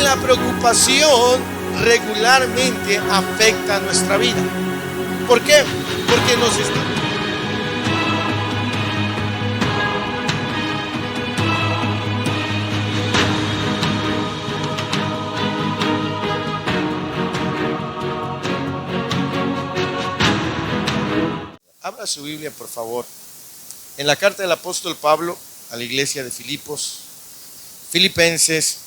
la preocupación regularmente afecta nuestra vida. ¿Por qué? Porque nos está... Abra su Biblia, por favor. En la carta del apóstol Pablo a la iglesia de Filipos, Filipenses,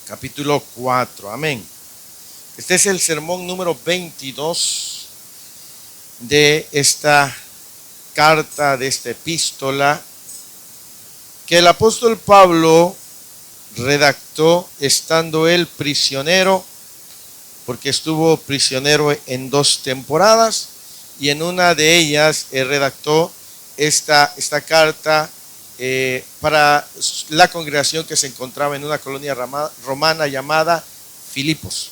capítulo 4. Amén. Este es el sermón número 22 de esta carta, de esta epístola, que el apóstol Pablo redactó estando él prisionero, porque estuvo prisionero en 2 temporadas, y en una de ellas redactó esta carta para la congregación que se encontraba en una colonia romana llamada Filipos.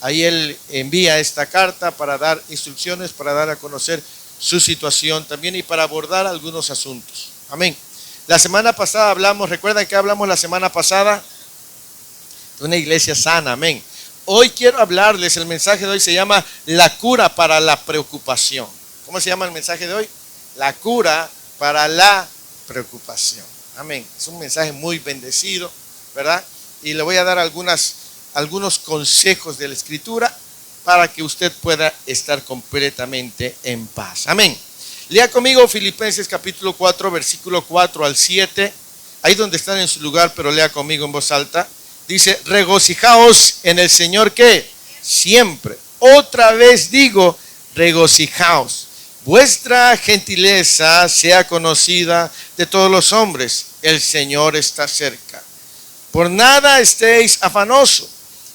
Ahí él envía esta carta para dar instrucciones, para dar a conocer su situación también y para abordar algunos asuntos. Amén. La semana pasada hablamos, ¿recuerdan que hablamos la semana pasada? De una iglesia sana, amén. Hoy quiero hablarles, el mensaje de hoy se llama la cura para la preocupación. ¿Cómo se llama el mensaje de hoy? La cura para la preocupación. Amén. Es un mensaje muy bendecido, ¿verdad? Y le voy a dar algunos consejos de la Escritura para que usted pueda estar completamente en paz. Amén. Lea conmigo Filipenses capítulo 4, versículo 4 al 7. Ahí donde están en su lugar, pero lea conmigo en voz alta. Dice, regocijaos en el Señor, ¿qué? Siempre. Otra vez digo, regocijaos. Vuestra gentileza sea conocida de todos los hombres. El Señor está cerca. Por nada estéis afanosos,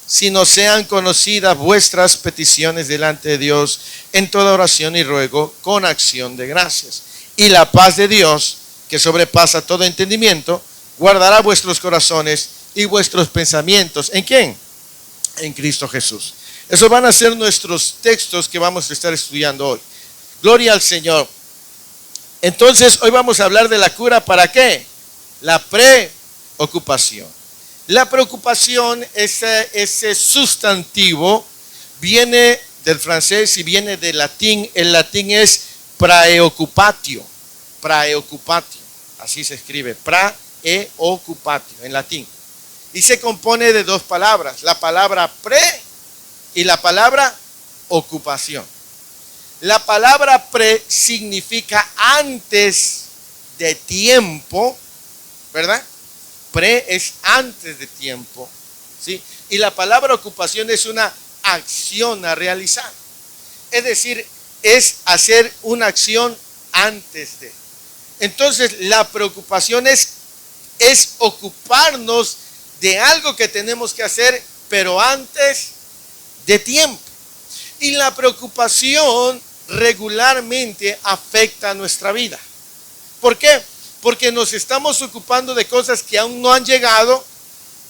sino sean conocidas vuestras peticiones delante de Dios en toda oración y ruego con acción de gracias. Y la paz de Dios, que sobrepasa todo entendimiento, guardará vuestros corazones y vuestros pensamientos. ¿En quién? En Cristo Jesús. Esos van a ser nuestros textos que vamos a estar estudiando hoy. Gloria al Señor. Entonces, hoy vamos a hablar de la cura para ¿qué? La preocupación. La preocupación, ese sustantivo, viene del francés y viene del latín. El latín es praeocupatio. Praeocupatio. Así se escribe. Praeocupatio en latín. Y se compone de 2 palabras, la palabra pre y la palabra ocupación. La palabra pre significa antes de tiempo, ¿verdad? Pre es antes de tiempo, ¿sí? Y la palabra ocupación es una acción a realizar. Es decir, es hacer una acción antes de. Entonces, la preocupación es ocuparnos de algo que tenemos que hacer, pero antes de tiempo. Y la preocupación regularmente afecta nuestra vida. ¿Por qué? Porque nos estamos ocupando de cosas que aún no han llegado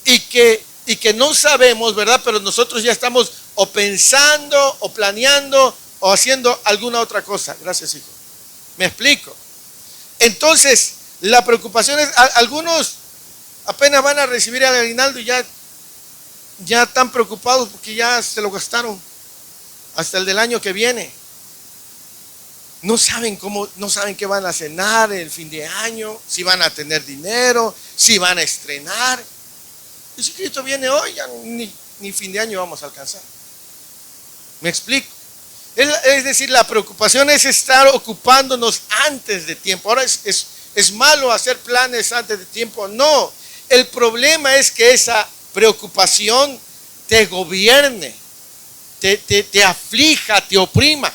y que no sabemos, ¿verdad? Pero nosotros ya estamos o pensando o planeando o haciendo alguna otra cosa. Gracias, hijo. ¿Me explico? Entonces, la preocupación es, algunos apenas van a recibir el aguinaldo y ya están preocupados porque ya se lo gastaron hasta el del año que viene. No saben qué van a cenar el fin de año, si van a tener dinero, si van a estrenar. Y si Cristo viene hoy, ya ni fin de año vamos a alcanzar. ¿Me explico? Es decir, la preocupación es estar ocupándonos antes de tiempo. Ahora es malo hacer planes antes de tiempo. No, el problema es que esa preocupación te gobierne, te aflija, te oprima.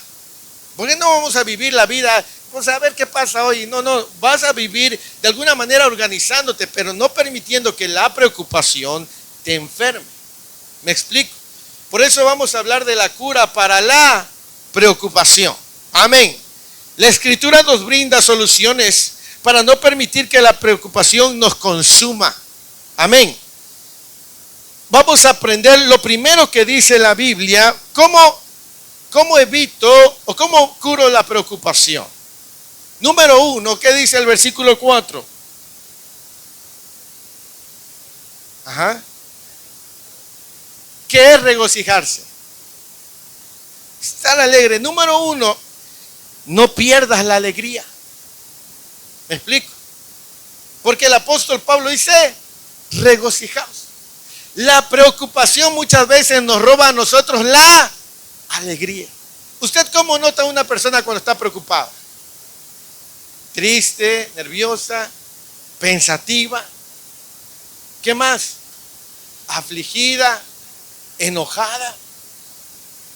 Porque no vamos a vivir la vida, pues a ver qué pasa hoy. No, vas a vivir de alguna manera organizándote, pero no permitiendo que la preocupación te enferme. ¿Me explico? Por eso vamos a hablar de la cura para la preocupación. Amén. La Escritura nos brinda soluciones para no permitir que la preocupación nos consuma. Amén. Vamos a aprender lo primero que dice la Biblia, ¿cómo evito o cómo curo la preocupación? Número 1, ¿qué dice el versículo 4? ¿Qué es regocijarse? Estar alegre. Número uno, no pierdas la alegría. ¿Me explico? Porque el apóstol Pablo dice, regocijaos. La preocupación muchas veces nos roba a nosotros la alegría. ¿Usted cómo nota a una persona cuando está preocupada? Triste, nerviosa, pensativa. ¿Qué más? Afligida, enojada.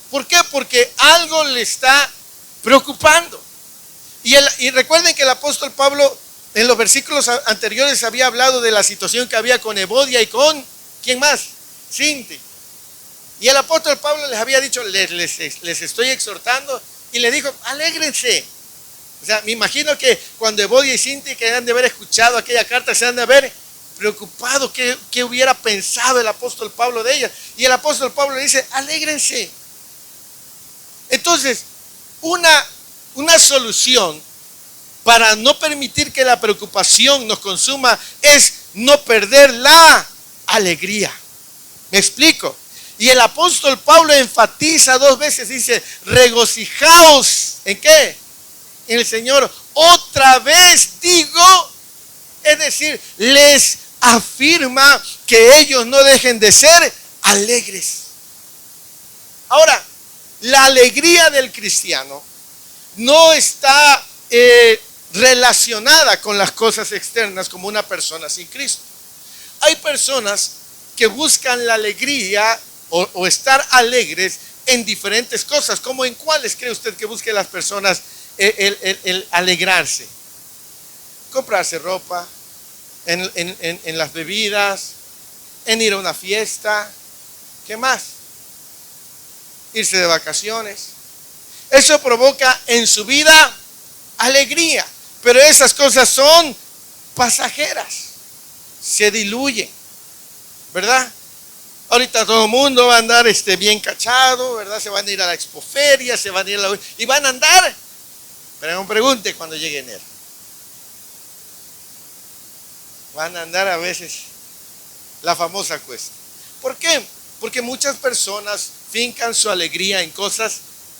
¿Por qué? Porque algo le está preocupando. Y recuerden que el apóstol Pablo en los versículos anteriores había hablado de la situación que había con Evodia y con, ¿quién más? Sinti. Y el apóstol Pablo les había dicho, les estoy exhortando, y le dijo, alégrense. O sea, me imagino que cuando Evodia y Sinti, que han de haber escuchado aquella carta, se han de haber preocupado qué hubiera pensado el apóstol Pablo de ellas. Y el apóstol Pablo le dice, alégrense. Entonces, una solución para no permitir que la preocupación nos consuma es no perder la alegría. ¿Me explico? Y el apóstol Pablo enfatiza 2 veces, dice, regocijaos. ¿En qué? En el Señor. Otra vez digo, es decir, les afirma que ellos no dejen de ser alegres. Ahora, la alegría del cristiano no está relacionada con las cosas externas como una persona sin Cristo. Hay personas que buscan la alegría o estar alegres en diferentes cosas. ¿Cómo en cuáles cree usted que busquen las personas el alegrarse? Comprarse ropa, en las bebidas, en ir a una fiesta. ¿Qué más? Irse de vacaciones. Eso provoca en su vida alegría, pero esas cosas son pasajeras, se diluyen, ¿verdad? Ahorita todo el mundo va a andar bien cachado, ¿verdad? Se van a ir a la expoferia, se van a ir a y van a andar, pero no pregunte cuando llegue enero. Van a andar a veces la famosa cuesta. ¿Por qué? Porque muchas personas fincan su alegría en cosas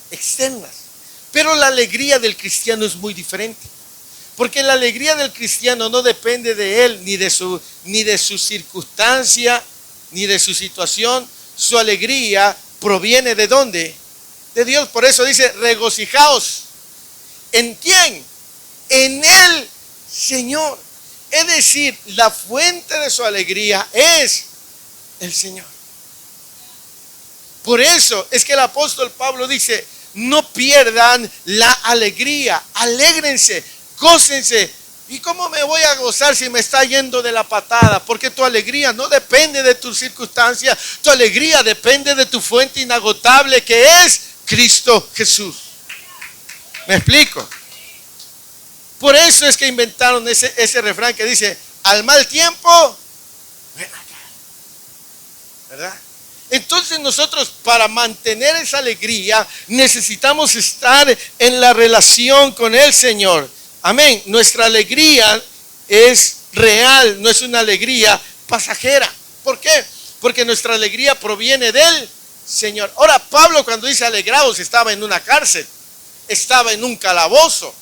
externas. Pero la alegría del cristiano es muy diferente. Porque la alegría del cristiano no depende de él, ni de su circunstancia, ni de su situación. Su alegría proviene ¿de dónde? De Dios. Por eso dice, regocijaos. ¿En quién? En el Señor. Es decir, la fuente de su alegría es el Señor. Por eso es que el apóstol Pablo dice, no pierdan la alegría, alégrense, gócense. ¿Y cómo me voy a gozar si me está yendo de la patada? Porque tu alegría no depende de tus circunstancias, tu alegría depende de tu fuente inagotable que es Cristo Jesús. ¿Me explico? Por eso es que inventaron ese refrán que dice, al mal tiempo, ven acá. ¿Verdad? Entonces nosotros para mantener esa alegría necesitamos estar en la relación con el Señor. Amén. Nuestra alegría es real, no es una alegría pasajera. ¿Por qué? Porque nuestra alegría proviene del Señor. Ahora, Pablo cuando dice alegraos estaba en una cárcel, estaba en un calabozo.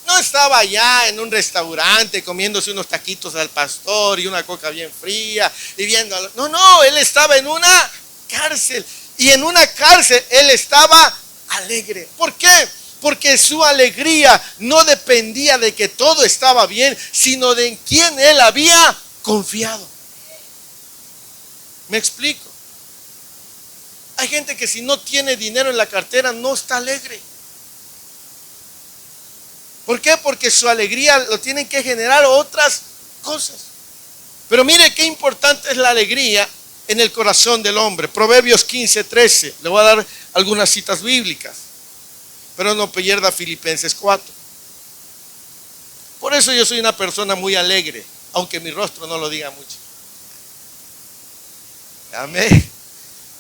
No estaba allá en un restaurante comiéndose unos taquitos al pastor y una coca bien fría y viendo. No, él estaba en una cárcel. Y en una cárcel él estaba alegre. ¿Por qué? Porque su alegría no dependía de que todo estaba bien, sino de en quien él había confiado. ¿Me explico? Hay gente que si no tiene dinero en la cartera no está alegre. ¿Por qué? Porque su alegría lo tienen que generar otras cosas. Pero mire qué importante es la alegría en el corazón del hombre. Proverbios 15:13. Le voy a dar algunas citas bíblicas. Pero no pierda Filipenses 4. Por eso yo soy una persona muy alegre, aunque mi rostro no lo diga mucho. Amén.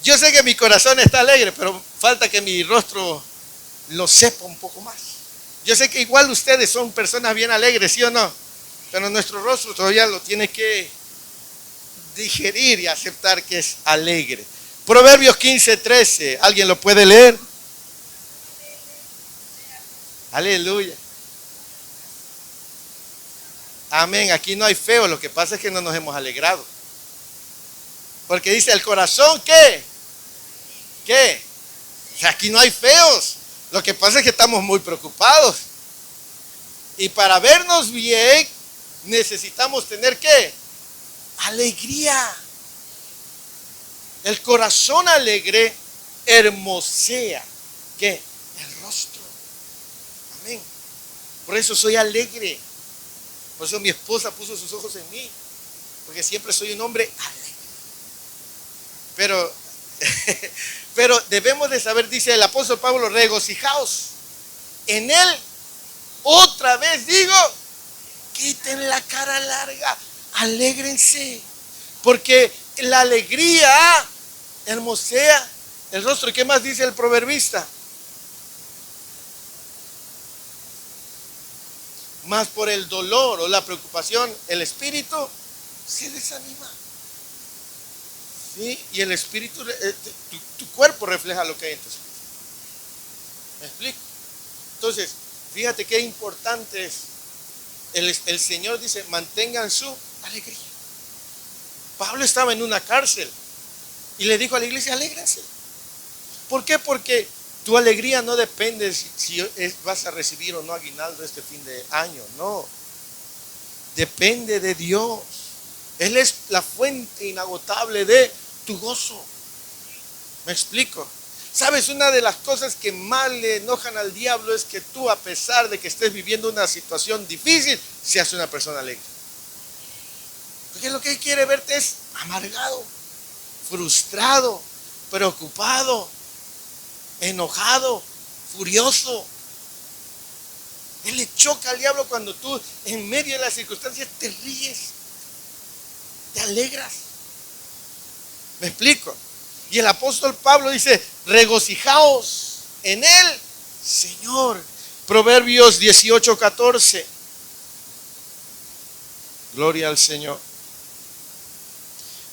Yo sé que mi corazón está alegre, pero falta que mi rostro lo sepa un poco más. Yo sé que igual ustedes son personas bien alegres, ¿sí o no? Pero nuestro rostro todavía lo tiene que digerir y aceptar que es alegre. Proverbios 15:13. ¿Alguien lo puede leer? Aleluya. Amén. Aquí no hay feo. Lo que pasa es que no nos hemos alegrado. Porque dice el corazón, ¿qué? ¿Qué? O sea, aquí no hay feos. Lo que pasa es que estamos muy preocupados. Y para vernos bien, necesitamos tener ¿qué? Alegría. El corazón alegre hermosea ¿qué? El rostro. Amén. Por eso soy alegre. Por eso mi esposa puso sus ojos en mí. Porque siempre soy un hombre alegre. Pero debemos de saber, dice el apóstol Pablo, regocijaos en él. Otra vez digo, quiten la cara larga, alégrense, porque la alegría hermosea el rostro. ¿Y qué más dice el proverbista? Más por el dolor o la preocupación, el espíritu se desanima. ¿Sí? Y el espíritu, tu cuerpo refleja lo que hay en tu espíritu. ¿Me explico? Entonces, fíjate qué importante es. El Señor dice, mantengan su alegría. Pablo estaba en una cárcel y le dijo a la iglesia, alégrense. ¿Por qué? Porque tu alegría no depende si vas a recibir o no aguinaldo este fin de año. No. Depende de Dios. Él es la fuente inagotable de tu gozo. ¿Me explico? ¿Sabes? Una de las cosas que más le enojan al diablo es que tú, a pesar de que estés viviendo una situación difícil, seas una persona alegre. Porque lo que él quiere verte es amargado, frustrado, preocupado, enojado, furioso. Él le choca al diablo cuando tú, en medio de las circunstancias, te ríes, te alegras. ¿Me explico? Y el apóstol Pablo dice, regocijaos en el Señor. Proverbios 18:14. Gloria al Señor.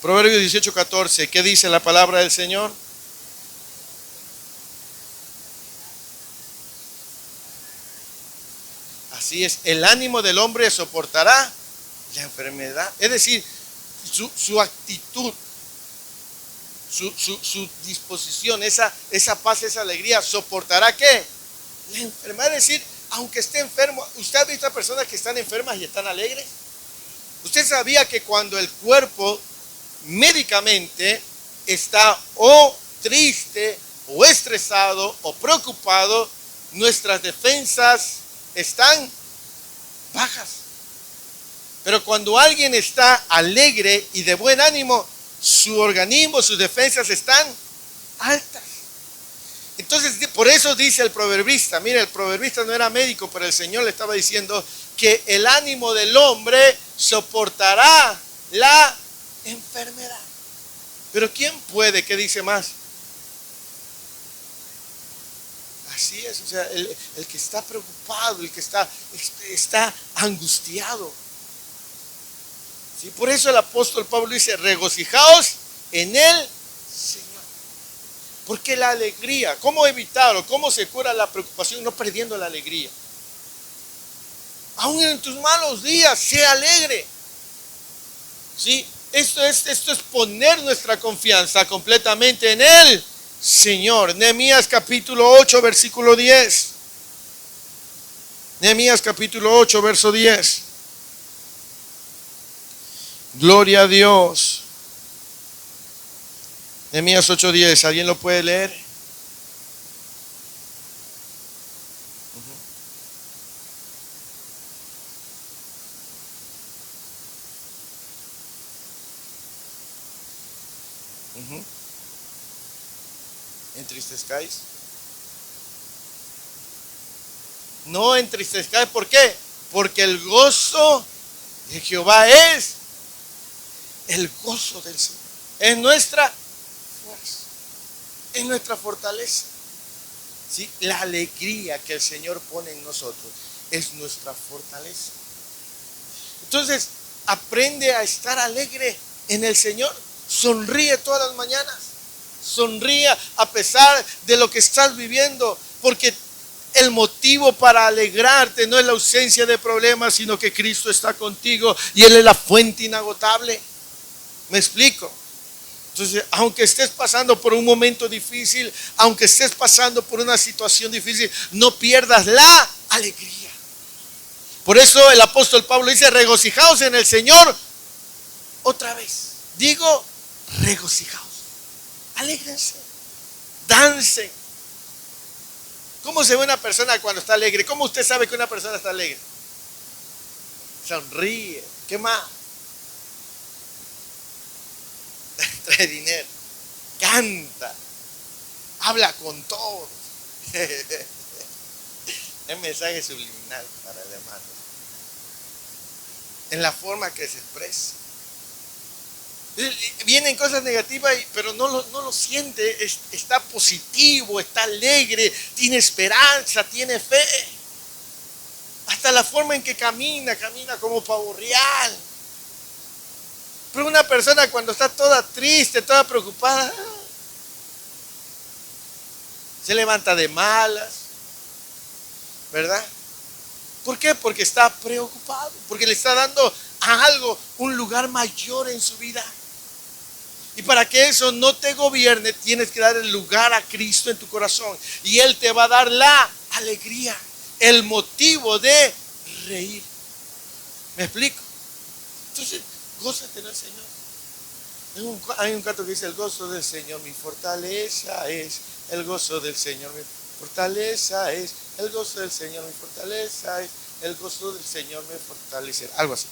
Proverbios 18:14. ¿Qué dice la palabra del Señor? Así es, el ánimo del hombre soportará la enfermedad. Es decir, su actitud, su disposición, esa paz, esa alegría, soportará ¿qué? La enfermedad. Es decir, aunque esté enfermo. ¿Usted ha visto a personas que están enfermas y están alegres? ¿Usted sabía que cuando el cuerpo médicamente está o triste, o estresado, o preocupado, nuestras defensas están bajas? Pero cuando alguien está alegre y de buen ánimo, su organismo, sus defensas están altas. Entonces, por eso dice el proverbista, mira, el proverbista no era médico, pero el Señor le estaba diciendo que el ánimo del hombre soportará la enfermedad. Pero ¿quién puede? ¿Qué dice más? Así es, o sea, el que está preocupado, el que está angustiado. ¿Sí? Por eso el apóstol Pablo dice, regocijaos en el Señor. Porque la alegría, ¿cómo evitarlo? ¿Cómo se cura la preocupación? No perdiendo la alegría. Aún en tus malos días, sea alegre. ¿Sí? Esto es poner nuestra confianza completamente en Él, Señor. Nehemías capítulo 8, versículo 10. Nehemías capítulo 8, verso 10. Gloria a Dios. Nehemías 8:10. ¿Alguien lo puede leer? ¿Entristezcáis? No entristezcáis. ¿Por qué? Porque el gozo de Jehová es el gozo del Señor. Es nuestra fuerza, es nuestra fortaleza. ¿Sí? La alegría que el Señor pone en nosotros es nuestra fortaleza. Entonces, aprende a estar alegre en el Señor. Sonríe todas las mañanas. Sonría a pesar de lo que estás viviendo, porque el motivo para alegrarte no es la ausencia de problemas, sino que Cristo está contigo y Él es la fuente inagotable. ¿Me explico? Entonces, aunque estés pasando por un momento difícil, aunque estés pasando por una situación difícil, no pierdas la alegría. Por eso el apóstol Pablo dice: regocijaos en el Señor. Otra vez, digo, regocijaos. Alégrense, dancen. ¿Cómo se ve una persona cuando está alegre? ¿Cómo usted sabe que una persona está alegre? Sonríe. ¿Qué más? Trae dinero. Canta. Habla con todos. Es mensaje subliminal para el hermano. En la forma que se expresa. Vienen cosas negativas, pero no lo siente. Está positivo, está alegre, tiene esperanza, tiene fe. Hasta la forma en que camina como pavo real. Pero una persona cuando está toda triste, toda preocupada, se levanta de malas, ¿verdad? ¿Por qué? Porque está preocupado, porque le está dando a algo un lugar mayor en su vida. Y para que eso no te gobierne, tienes que dar el lugar a Cristo en tu corazón. Y Él te va a dar la alegría, el motivo de reír. ¿Me explico? Entonces, gózate en el Señor. Hay un canto que dice: el gozo del Señor mi fortaleza es. El gozo del Señor mi fortaleza es. El gozo del Señor mi fortaleza es. El gozo del Señor me fortalecerá. Algo así.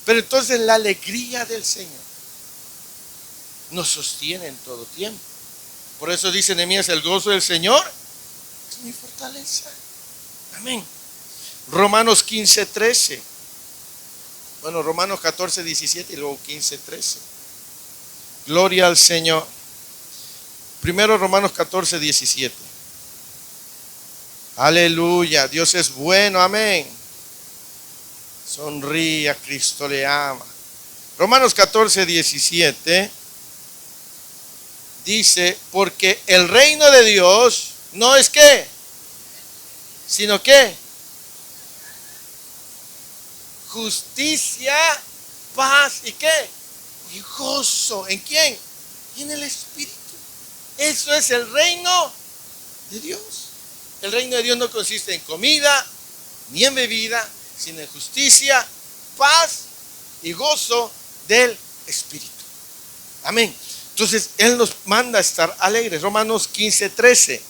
Pero entonces la alegría del Señor nos sostiene en todo tiempo. Por eso dice Nehemías: el gozo del Señor es mi fortaleza. Amén. Romanos 15:13. Bueno, Romanos 14:17 y luego 15:13. Gloria al Señor. Primero Romanos 14:17. Aleluya, Dios es bueno, amén. Sonría, Cristo le ama. Romanos 14:17 dice: porque el reino de Dios no es ¿qué? Sino ¿qué? Justicia, paz y ¿qué? Y gozo. ¿En quién? En el Espíritu. Eso es el reino de Dios. El reino de Dios no consiste en comida ni en bebida, sino en justicia, paz y gozo del Espíritu. Amén. Entonces Él nos manda a estar alegres. Romanos 15:13.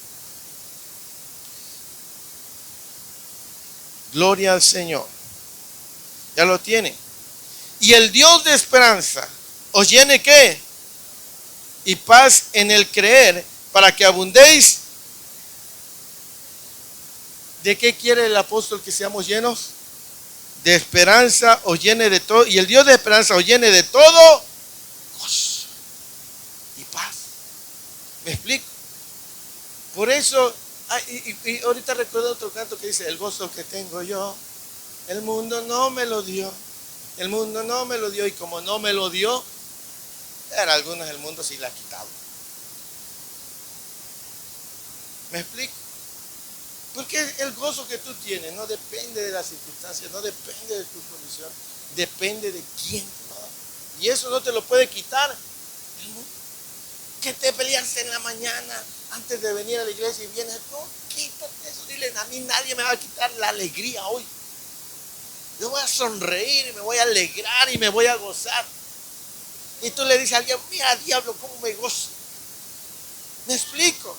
Gloria al Señor. Ya lo tiene. Y el Dios de esperanza os llene ¿qué? Y paz en el creer, para que abundéis. ¿De qué quiere el apóstol que seamos llenos? De esperanza os llene de todo. Y el Dios de esperanza os llene de todo gozo y paz. ¿Me explico? Por eso, y ahorita recuerdo otro canto que dice: el gozo que tengo yo, el mundo no me lo dio. El mundo no me lo dio, y como no me lo dio, a algunos el mundo sí la ha quitado. ¿Me explico? Porque el gozo que tú tienes no depende de las circunstancias, no depende de tu condición, depende de quién te lo da. Y eso no te lo puede quitar el mundo. Que te peleas en la mañana antes de venir a la iglesia y vienes, no, quítate eso, dile: a mí nadie me va a quitar la alegría hoy. Yo voy a sonreír y me voy a alegrar y me voy a gozar. Y tú le dices a alguien: mira, diablo, cómo me gozo. ¿Me explico?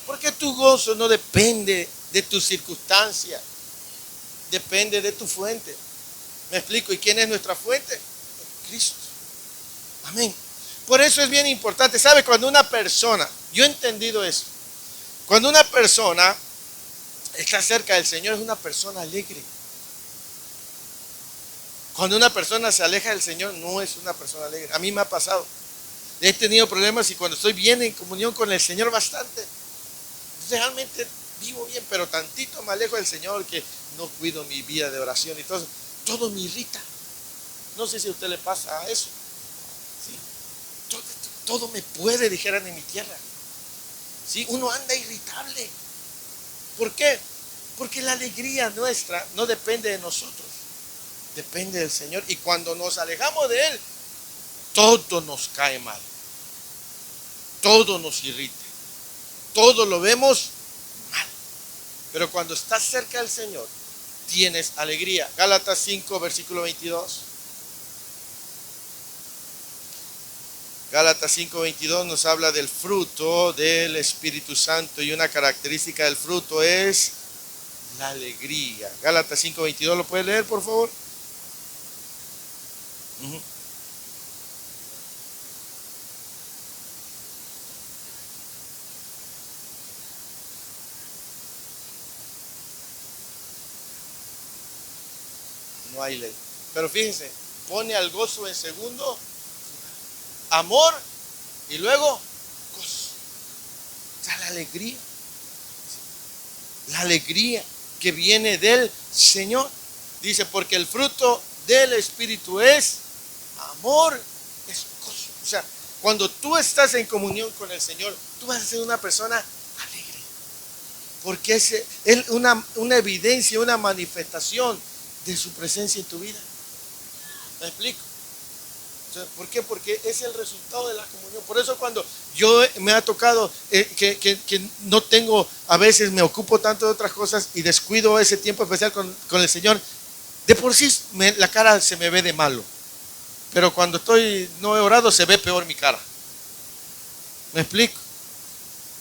Porque tu gozo no depende de tus circunstancias, depende de tu fuente. ¿Me explico? ¿Y quién es nuestra fuente? Cristo. Amén. Por eso es bien importante. ¿Sabe? Cuando una persona, yo he entendido eso, cuando una persona está cerca del Señor, es una persona alegre. Cuando una persona se aleja del Señor, no es una persona alegre. A mí me ha pasado. He tenido problemas y cuando estoy bien en comunión con el Señor, bastante. Realmente vivo bien, pero tantito me alejo del Señor que no cuido mi vida de oración y todo me irrita. No sé si a usted le pasa eso. ¿Sí? todo me puede, dijeran en mi tierra. ¿Sí? Uno anda irritable. ¿Por qué? Porque la alegría nuestra no depende de nosotros, depende del Señor. Y cuando nos alejamos de Él, todo nos cae mal, todo nos irrita, todo lo vemos mal. Pero cuando estás cerca del Señor, tienes alegría. Gálatas 5, versículo 22. Gálatas 5:22 nos habla del fruto del Espíritu Santo, y una característica del fruto es la alegría. Gálatas 5:22, ¿lo puede leer, por favor? No hay ley. Pero fíjense, pone al gozo en segundo, amor, y luego gozo. O sea, la alegría. La alegría que viene del Señor. Dice, porque el fruto del Espíritu es amor, es gozo. O sea, cuando tú estás en comunión con el Señor, tú vas a ser una persona alegre. Porque es una evidencia, una manifestación de su presencia en tu vida. ¿Me explico? ¿Por qué? Porque es el resultado de la comunión. Por eso cuando yo me ha tocado que no tengo, a veces me ocupo tanto de otras cosas y descuido ese tiempo especial con el Señor, de por sí la cara se me ve de malo. Pero cuando no he orado, se ve peor mi cara. ¿Me explico?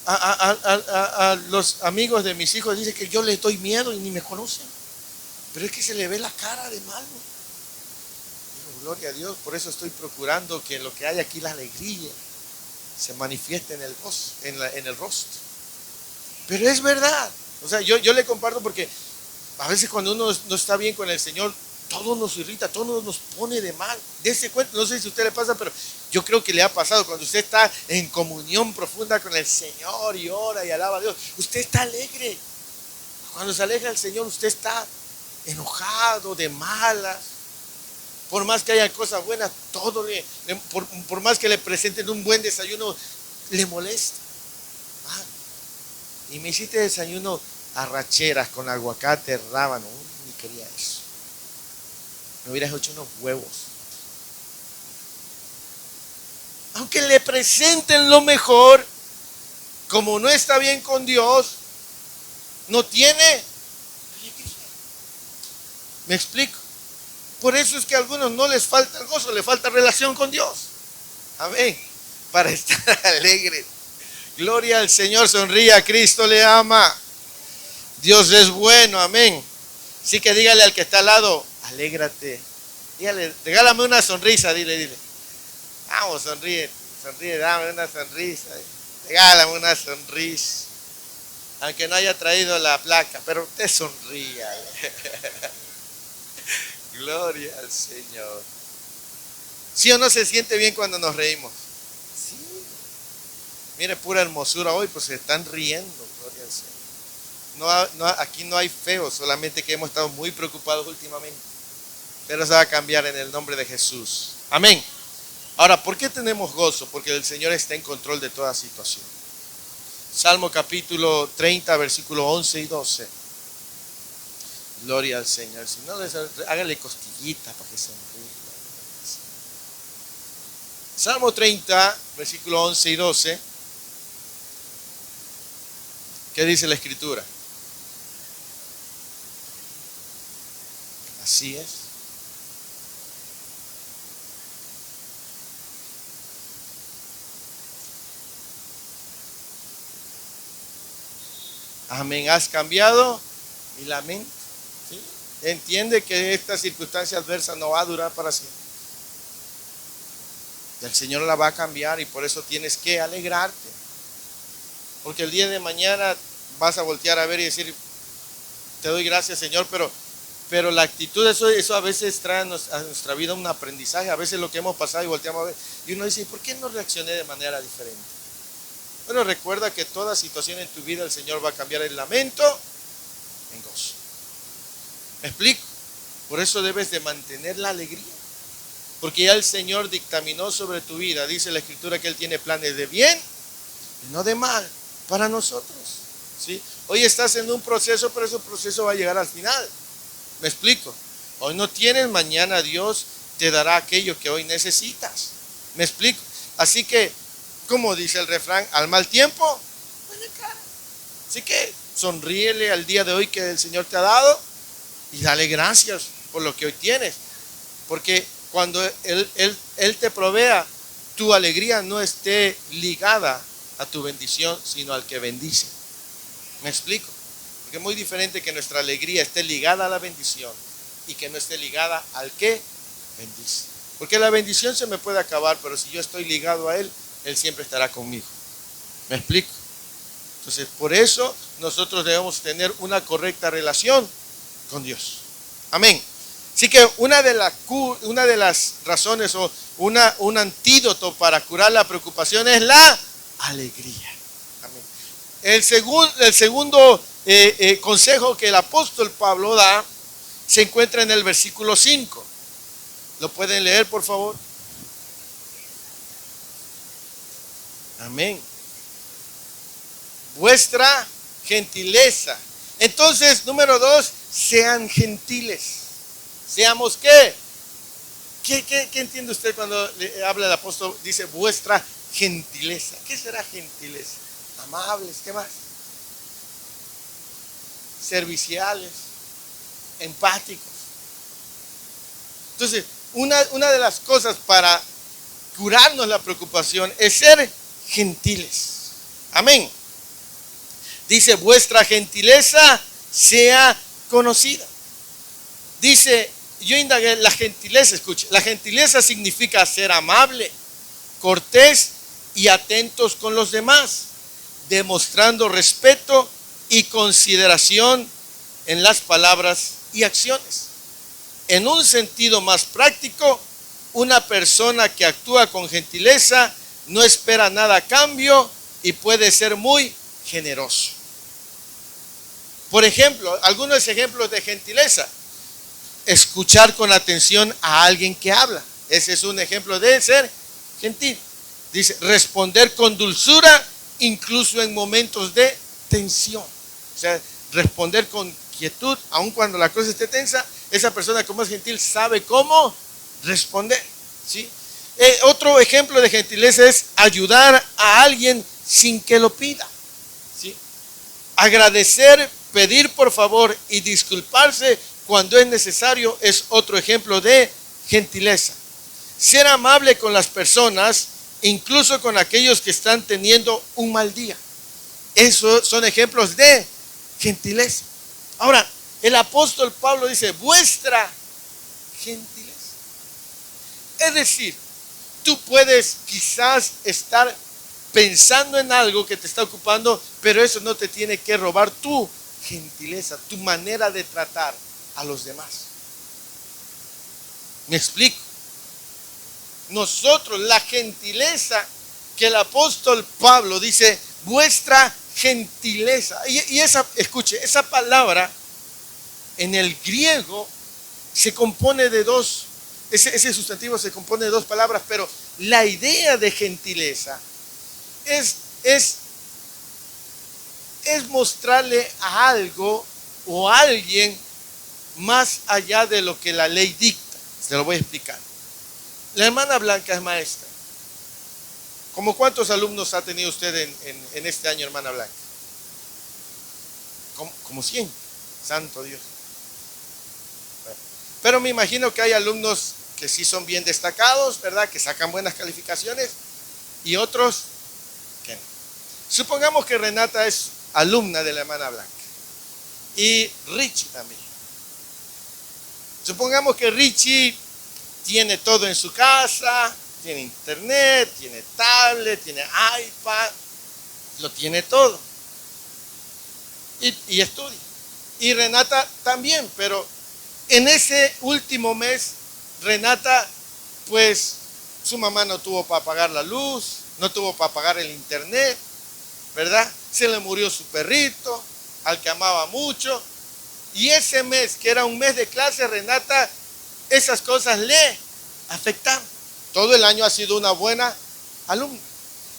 A los amigos de mis hijos dicen que yo les doy miedo y ni me conocen. Pero es que se le ve la cara de malo. Gloria a Dios, por eso estoy procurando que lo que hay aquí, la alegría, se manifieste en el rostro. Pero es verdad. O sea, yo le comparto porque a veces cuando uno no está bien con el Señor, todo nos irrita, todo nos pone de mal. Dese cuenta, no sé si a usted le pasa, pero yo creo que le ha pasado. Cuando usted está en comunión profunda con el Señor y ora y alaba a Dios, usted está alegre. Cuando se aleja del Señor, usted está enojado, de malas. Por más que haya cosas buenas, todo por más que le presenten un buen desayuno, le molesta. Y me hiciste desayuno arracheras con aguacate, rábano. Ni quería eso. Me hubieras hecho unos huevos. Aunque le presenten lo mejor, como no está bien con Dios, no tiene alegría. ¿Me explico? Por eso es que a algunos no les falta el gozo, les falta relación con Dios. Amén. Para estar alegres. Gloria al Señor, sonríe, a Cristo le ama. Dios es bueno, amén. Así que dígale al que está al lado, alégrate. Dígale, regálame una sonrisa, dile. Vamos, sonríe, dame una sonrisa. Regálame una sonrisa. Aunque no haya traído la placa, pero usted sonría. Gloria al Señor. ¿Sí o no se siente bien cuando nos reímos? Sí. Mire, pura hermosura hoy, pues se están riendo. Gloria al Señor. Aquí no hay feos, solamente que hemos estado muy preocupados últimamente. Pero eso va a cambiar en el nombre de Jesús. Amén. Ahora, ¿por qué tenemos gozo? Porque el Señor está en control de toda situación. Salmo capítulo 30, versículo 11 y 12. Gloria al Señor. Si no, hágale costillitas para que se sonríe. Salmo 30, versículo 11 y 12. ¿Qué dice la Escritura? Así es. Amén. Has cambiado mi lamento. ¿Sí? Entiende que esta circunstancia adversa no va a durar para siempre. El Señor la va a cambiar y por eso tienes que alegrarte. Porque el día de mañana vas a voltear a ver y decir, te doy gracias, Señor, pero la actitud, eso a veces trae a nuestra vida un aprendizaje. A veces lo que hemos pasado y volteamos a ver y uno dice, ¿por qué no reaccioné de manera diferente? Bueno, recuerda que toda situación en tu vida el Señor va a cambiar el lamento en gozo. ¿Me explico? Por eso debes de mantener la alegría. Porque ya el Señor dictaminó sobre tu vida. Dice la Escritura que Él tiene planes de bien y no de mal para nosotros. ¿Sí? Hoy estás en un proceso, pero ese proceso va a llegar al final. ¿Me explico? Hoy no tienes, mañana Dios te dará aquello que hoy necesitas. ¿Me explico? Así que, como dice el refrán, al mal tiempo, buena cara. Así que sonríele al día de hoy que el Señor te ha dado y dale gracias por lo que hoy tienes. Porque cuando Él te provea, tu alegría no esté ligada a tu bendición, sino al que bendice. ¿Me explico? Porque es muy diferente que nuestra alegría esté ligada a la bendición y que no esté ligada al que bendice. Porque la bendición se me puede acabar, pero si yo estoy ligado a Él, Él siempre estará conmigo. ¿Me explico? Entonces, por eso nosotros debemos tener una correcta relación con Dios. Amén. Así que una de las razones o un antídoto para curar la preocupación es la alegría. Amén. El segundo consejo que el apóstol Pablo da se encuentra en el versículo 5. ¿Lo pueden leer, por favor? Amén. Vuestra gentileza. Entonces, número 2, sean gentiles. Seamos ¿qué? ¿Qué entiende usted cuando le habla el apóstol? Dice vuestra gentileza. ¿Qué será gentileza? Amables, ¿qué más? Serviciales, empáticos. Entonces, una de las cosas para curarnos la preocupación es ser gentiles. Amén. Dice, vuestra gentileza sea conocida. Dice, yo indagué la gentileza, escuche, la gentileza significa ser amable, cortés y atentos con los demás, demostrando respeto y consideración en las palabras y acciones. En un sentido más práctico, una persona que actúa con gentileza no espera nada a cambio y puede ser muy generoso. Por ejemplo, algunos ejemplos de gentileza. Escuchar con atención a alguien que habla. Ese es un ejemplo de ser gentil. Dice, responder con dulzura incluso en momentos de tensión. O sea, responder con quietud, aun cuando la cosa esté tensa. Esa persona como es gentil sabe cómo responder. ¿Sí? Otro ejemplo de gentileza es ayudar a alguien sin que lo pida. ¿Sí? Agradecer, pedir por favor y disculparse cuando es necesario es otro ejemplo de gentileza. Ser amable con las personas, incluso con aquellos que están teniendo un mal día. Esos son ejemplos de gentileza. Ahora, el apóstol Pablo dice, vuestra gentileza. Es decir, tú puedes quizás estar pensando en algo que te está ocupando, pero eso no te tiene que robar tu gentileza, tu manera de tratar a los demás. ¿Me explico? Nosotros, la gentileza que el apóstol Pablo dice, vuestra gentileza. Y esa, escuche, esa palabra en el griego se compone de dos, ese sustantivo se compone de dos palabras, pero la idea de gentileza es mostrarle a algo o a alguien más allá de lo que la ley dicta. Se lo voy a explicar. La hermana Blanca es maestra. ¿Cómo cuántos alumnos ha tenido usted en este año, hermana Blanca? Como 100. Santo Dios. Bueno, pero me imagino que hay alumnos que sí son bien destacados, ¿verdad? Que sacan buenas calificaciones y otros que no. Supongamos que Renata es alumna de la hermana Blanca y Richie también. Supongamos que Richie tiene todo en su casa, tiene internet, tiene tablet, tiene iPad, lo tiene todo. Y estudia. Y Renata también, pero en ese último mes, Renata, pues su mamá no tuvo para pagar la luz, no tuvo para pagar el internet, ¿verdad? Se le murió su perrito, al que amaba mucho. Y ese mes, que era un mes de clase, Renata, esas cosas le afectar. Todo el año ha sido una buena alumna.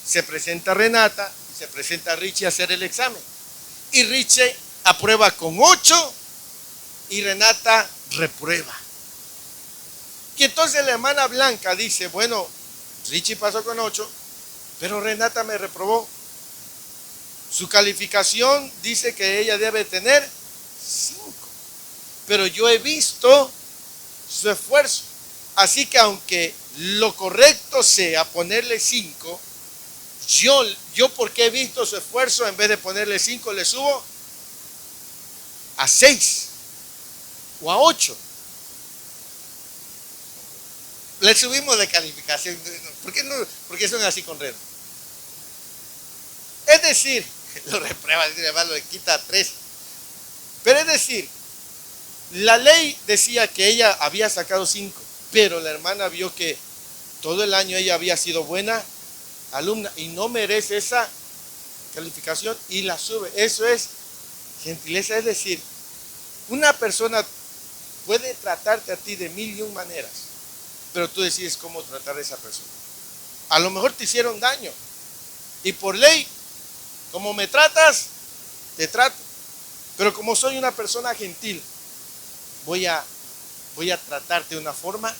Se presenta Renata y se presenta Richie a hacer el examen. Y Richie aprueba con 8 y Renata reprueba. Y entonces la hermana Blanca dice, bueno, Richie pasó con 8, pero Renata me reprobó. Su calificación dice que ella debe tener 5. Pero yo he visto su esfuerzo. Así que aunque lo correcto sea ponerle 5, yo porque he visto su esfuerzo, en vez de ponerle 5, le subo a 6 o a 8. Le subimos de calificación. ¿Por qué no? Porque son así con Red. Es decir, lo reprueba, le quita 3. Pero es decir, la ley decía que ella había sacado 5, pero la hermana vio que todo el año ella había sido buena alumna y no merece esa calificación y la sube. Eso es gentileza. Es decir, una persona puede tratarte a ti de 1001 maneras, pero tú decides cómo tratar a esa persona. A lo mejor te hicieron daño y por ley, como me tratas, te trato. Pero como soy una persona gentil, voy a tratarte de una forma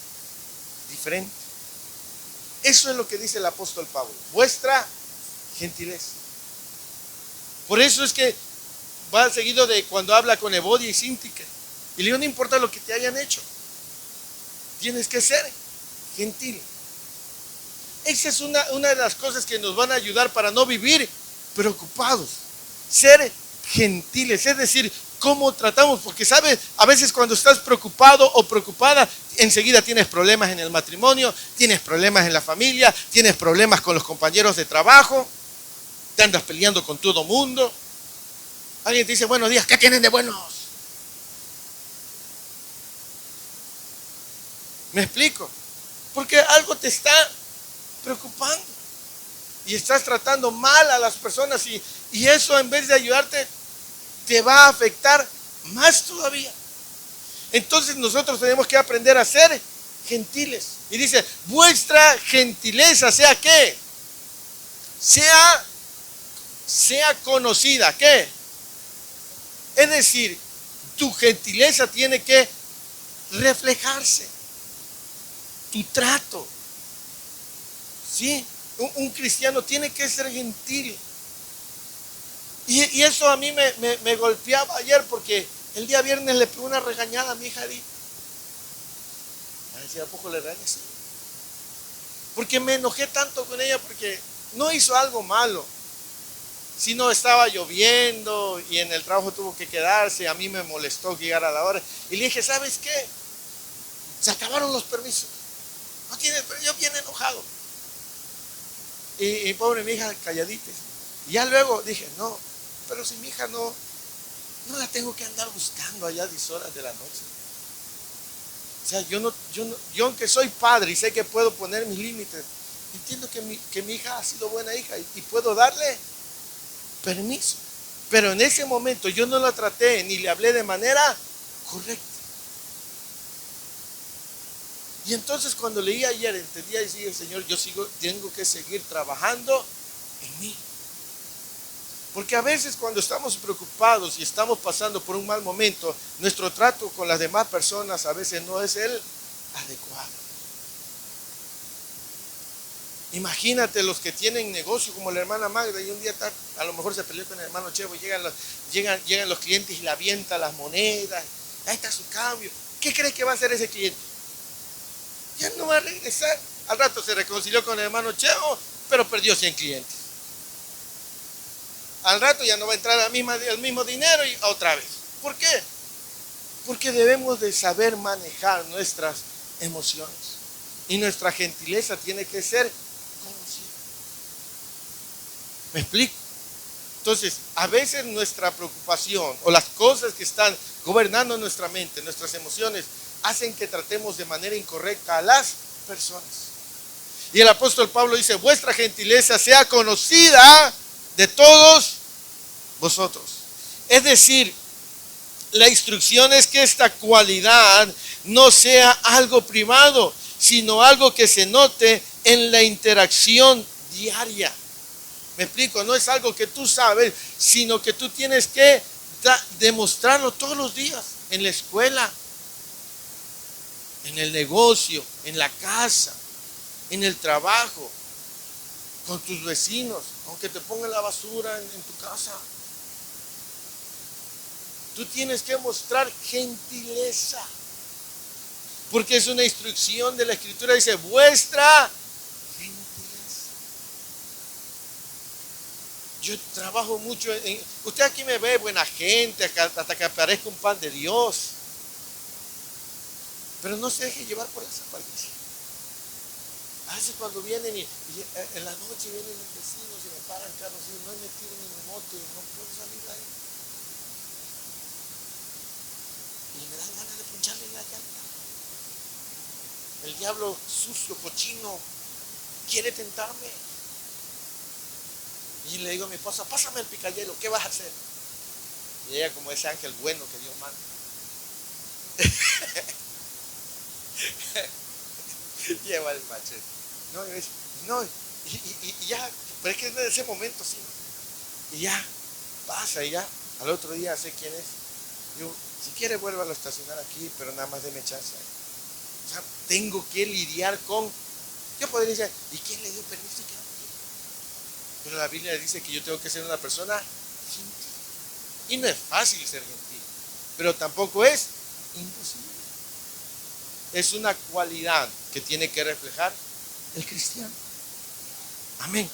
diferente. Eso es lo que dice el apóstol Pablo. Vuestra gentileza. Por eso es que va seguido de cuando habla con Evodia y Síntique. Y le digo, no importa lo que te hayan hecho. Tienes que ser gentil. Esa es una de las cosas que nos van a ayudar para no vivir preocupados. Ser gentiles, es decir, cómo tratamos, porque sabes, a veces cuando estás preocupado o preocupada, enseguida tienes problemas en el matrimonio, tienes problemas en la familia, tienes problemas con los compañeros de trabajo, te andas peleando con todo mundo. Alguien te dice, buenos días, ¿qué tienen de buenos? ¿Me explico? Porque algo te está preocupando y estás tratando mal a las personas y eso en vez de ayudarte te va a afectar más todavía. Entonces nosotros tenemos que aprender a ser gentiles. Y dice, vuestra gentileza sea ¿qué? Sea conocida. ¿Qué? Es decir, tu gentileza tiene que reflejarse. Tu trato. ¿Sí? Un cristiano tiene que ser gentil. Y eso a mí me golpeaba ayer porque el día viernes le pegó una regañada a mi hija. Me decía, ¿a poco le regañas? Porque me enojé tanto con ella porque no hizo algo malo. Sino estaba lloviendo y en el trabajo tuvo que quedarse. A mí me molestó llegar a la hora. Y le dije, ¿sabes qué? Se acabaron los permisos. No tiene, yo bien enojado. Y pobre mi hija calladita. Y ya luego dije, no, pero si mi hija no la tengo que andar buscando allá a 10 horas de la noche. O sea, yo aunque soy padre y sé que puedo poner mis límites, entiendo que mi hija ha sido buena hija y puedo darle permiso. Pero en ese momento yo no la traté ni le hablé de manera correcta. Y entonces cuando leí ayer, entendía y decía el Señor, tengo que seguir trabajando en mí. Porque a veces cuando estamos preocupados y estamos pasando por un mal momento, nuestro trato con las demás personas a veces no es el adecuado. Imagínate los que tienen negocio como la hermana Magda y un día a lo mejor se peleó con el hermano Chevo, llegan los clientes y le avientan las monedas, ahí está su cambio. ¿Qué cree que va a hacer ese cliente? Ya no va a regresar. Al rato se reconcilió con el hermano Chevo, pero perdió 100 clientes. Al rato ya no va a entrar el mismo dinero y otra vez. ¿Por qué? Porque debemos de saber manejar nuestras emociones. Y nuestra gentileza tiene que ser conocida. ¿Me explico? Entonces, a veces nuestra preocupación o las cosas que están gobernando nuestra mente, nuestras emociones, hacen que tratemos de manera incorrecta a las personas. Y el apóstol Pablo dice, vuestra gentileza sea conocida de todos vosotros. Es decir, la instrucción es que esta cualidad no sea algo privado, sino algo que se note en la interacción diaria. Me explico, no es algo que tú sabes, sino que tú tienes que demostrarlo todos los días, en la escuela, en el negocio, en la casa, en el trabajo, con tus vecinos, aunque te pongan la basura en tu casa. Tú tienes que mostrar gentileza, porque es una instrucción de la Escritura, dice, vuestra gentileza. Yo trabajo mucho usted aquí me ve buena gente, hasta que aparezca un pan de Dios, pero no se deje llevar por esa apariencia. A veces cuando vienen y en la noche vienen los vecinos y me paran carros y no he metido ni mi moto y no puedo salir de ahí. Y me dan ganas de puncharle la llanta. El diablo sucio, cochino, quiere tentarme. Y le digo a mi esposa, pásame el picayelo, ¿qué vas a hacer? Y ella, como ese ángel bueno que Dios manda, lleva el machete. Y ya, pero es que en ese momento sí. Y ya, pasa y ya. Al otro día sé quién es. Yo, si quiere vuélvalo a estacionar aquí, pero nada más deme chance. O sea, tengo que lidiar con. Yo podría decir, ¿y quién le dio permiso de quedarme aquí? Pero la Biblia dice que yo tengo que ser una persona gentil. Y no es fácil ser gentil, pero tampoco es imposible. Es una cualidad que tiene que reflejar el cristiano. Amén.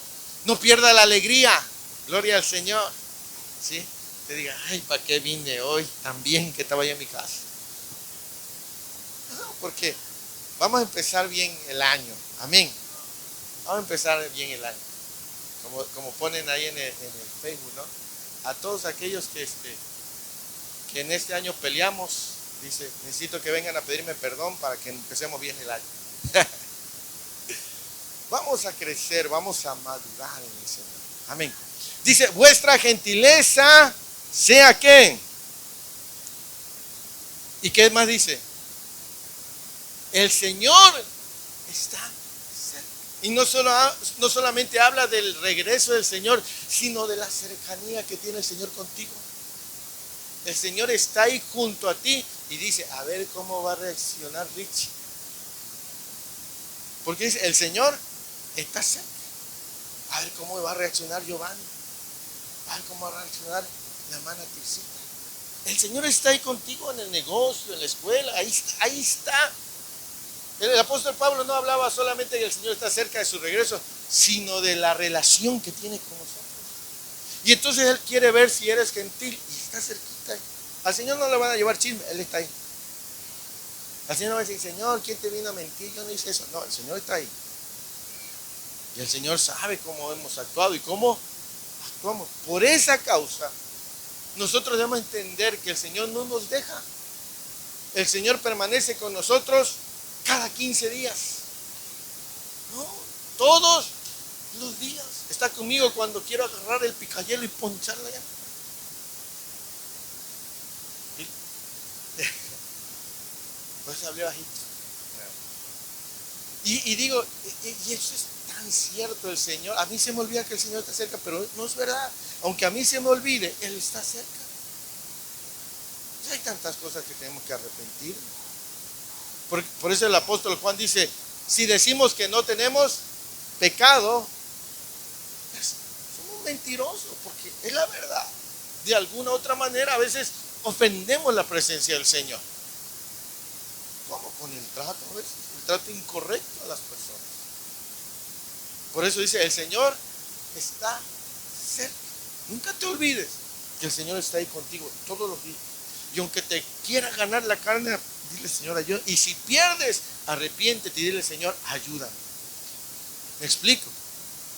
No pierda la alegría. Gloria al Señor. ¿Sí? Te diga, ay, ¿para qué vine hoy tan bien que estaba yo en mi casa? No, porque vamos a empezar bien el año. Amén. Vamos a empezar bien el año. Como ponen ahí en el Facebook, ¿no? A todos aquellos que en este año peleamos, dice, necesito que vengan a pedirme perdón para que empecemos bien el año. Vamos a crecer, vamos a madurar en el Señor. Amén. Dice, vuestra gentileza sea ¿qué? ¿Y qué más dice? El Señor está cerca. Y no solamente habla del regreso del Señor, sino de la cercanía que tiene el Señor contigo. El Señor está ahí junto a ti y dice, a ver cómo va a reaccionar Richie. Porque dice, el Señor está cerca. A ver cómo va a reaccionar Giovanni. A ver cómo va a reaccionar la hermana Tircita. El Señor está ahí contigo en el negocio, en la escuela. Ahí está. El apóstol Pablo no hablaba solamente de que el Señor está cerca de su regreso, sino de la relación que tiene con nosotros. Y entonces Él quiere ver si eres gentil y está cerquita. Al Señor no le van a llevar chisme, Él está ahí. Al Señor no va a decir, Señor, ¿quién te vino a mentir? Yo no hice eso. No, el Señor está ahí. Y el Señor sabe cómo hemos actuado y cómo actuamos. Por esa causa, nosotros debemos entender que el Señor no nos deja. El Señor permanece con nosotros cada 15 días. No, todos los días. Está conmigo cuando quiero agarrar el picayelo y poncharla allá. Pues hablé bajito. Y digo, y eso es tan cierto el Señor. A mí se me olvida que el Señor está cerca, pero no es verdad. Aunque a mí se me olvide, Él está cerca. Hay tantas cosas que tenemos que arrepentir. Por eso el apóstol Juan dice, si decimos que no tenemos pecado, somos mentirosos, porque es la verdad. De alguna otra manera a veces ofendemos la presencia del Señor. ¿Cómo? Con el trato, a veces, el trato incorrecto a las personas. Por eso dice, el Señor está cerca. Nunca te olvides que el Señor está ahí contigo todos los días. Y aunque te quiera ganar la carne, dile, Señor, ayúdame. Y si pierdes, arrepiéntete y dile, Señor, ayúdame. ¿Me explico?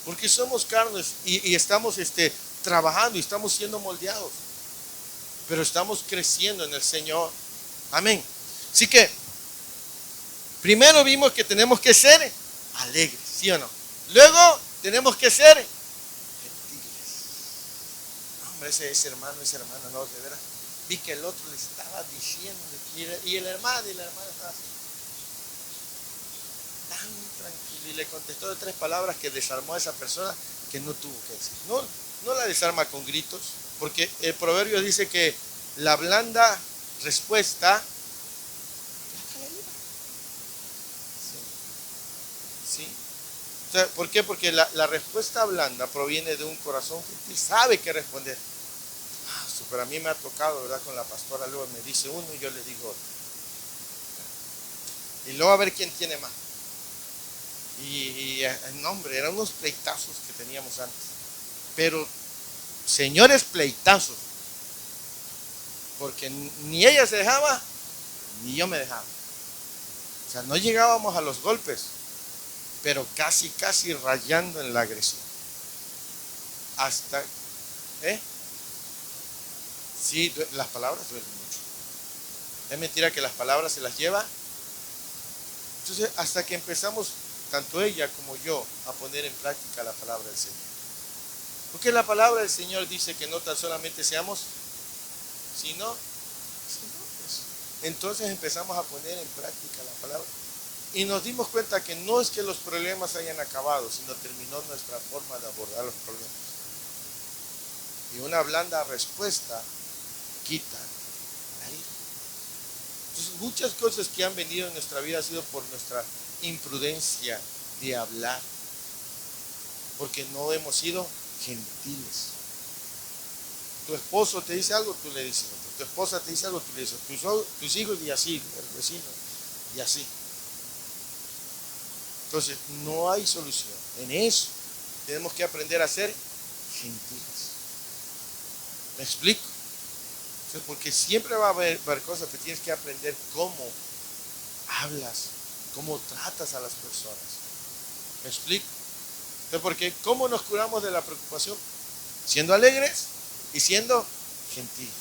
Porque somos carnes y estamos trabajando y estamos siendo moldeados. Pero estamos creciendo en el Señor. Amén. Así que, primero vimos que tenemos que ser alegres, ¿sí o no? Luego, tenemos que ser gentiles. No, hombre, ese hermano, no, de veras. Vi que el otro le estaba diciendo, y el hermano y la hermana estaban así. tranquilo. Y le contestó de 3 palabras que desarmó a esa persona que no tuvo que decir. No, no la desarma con gritos, porque el proverbio dice que la blanda respuesta aplaca la ira. ¿Sí? ¿Sí? O sea, ¿por qué? Porque la respuesta blanda proviene de un corazón gentil, sabe qué responder. Pero a mí me ha tocado, ¿verdad? Con la pastora, luego me dice uno y yo le digo otro. Y luego a ver quién tiene más. Y no, hombre, eran unos pleitazos que teníamos antes. Pero, señores pleitazos. Porque ni ella se dejaba, ni yo me dejaba. O sea, no llegábamos a los golpes, pero casi rayando en la agresión. Hasta, sí, las palabras duelen mucho. Es mentira que las palabras se las lleva. Entonces, hasta que empezamos, tanto ella como yo, a poner en práctica la palabra del Señor. Porque la palabra del Señor dice que no tan solamente seamos, sino pues. Entonces empezamos a poner en práctica la palabra. Y nos dimos cuenta que no es que los problemas hayan acabado, sino terminó nuestra forma de abordar los problemas. Y una blanda respuesta quita la ira. Entonces, muchas cosas que han venido en nuestra vida han sido por nuestra imprudencia de hablar, porque no hemos sido gentiles. Tu esposo te dice algo, tú le dices otro. Tu esposa te dice algo, tú le dices otro. Tus hijos y así, el vecino y así. Entonces, no hay solución. En eso tenemos que aprender a ser gentiles. ¿Me explico? Entonces, porque siempre va a haber cosas que tienes que aprender cómo hablas, cómo tratas a las personas. ¿Me explico? Entonces, porque ¿cómo nos curamos de la preocupación? Siendo alegres y siendo gentiles.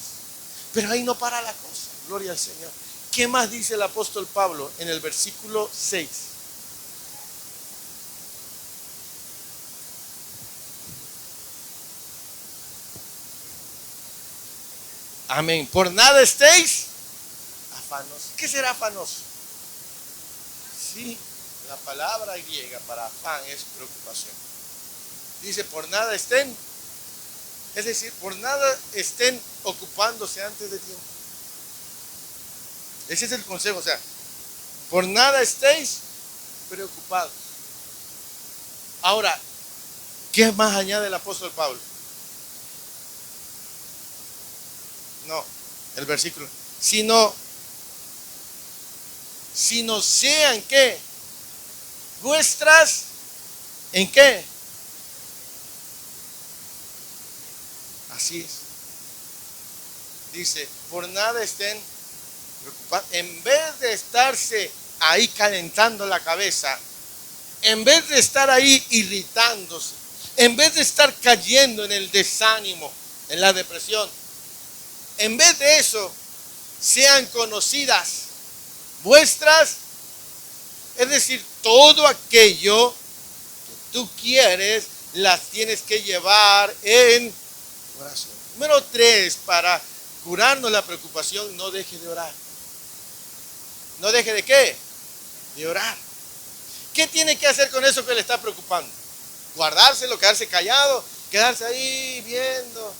Pero ahí no para la cosa. Gloria al Señor. ¿Qué más dice el apóstol Pablo en el versículo 6? Amén. Por nada estéis afanosos. ¿Qué será afanoso? Sí, la palabra griega para afán es preocupación. Dice, por nada estén, es decir, por nada estén ocupándose antes de tiempo. Ese es el consejo, o sea, por nada estéis preocupados. Ahora, ¿qué más añade el apóstol Pablo? No, el versículo. Sino sean, ¿qué? Vuestras, ¿en qué? Así es. Dice, por nada estén preocupados. En vez de estarse ahí calentando la cabeza, en vez de estar ahí irritándose, en vez de estar cayendo en el desánimo, en la depresión, en vez de eso, sean conocidas vuestras, es decir, todo aquello que tú quieres, las tienes que llevar en oración. Número 3, para curarnos la preocupación, no deje de orar. ¿No deje de qué? De orar. ¿Qué tiene que hacer con eso que le está preocupando? ¿Guardárselo, quedarse callado, quedarse ahí viendo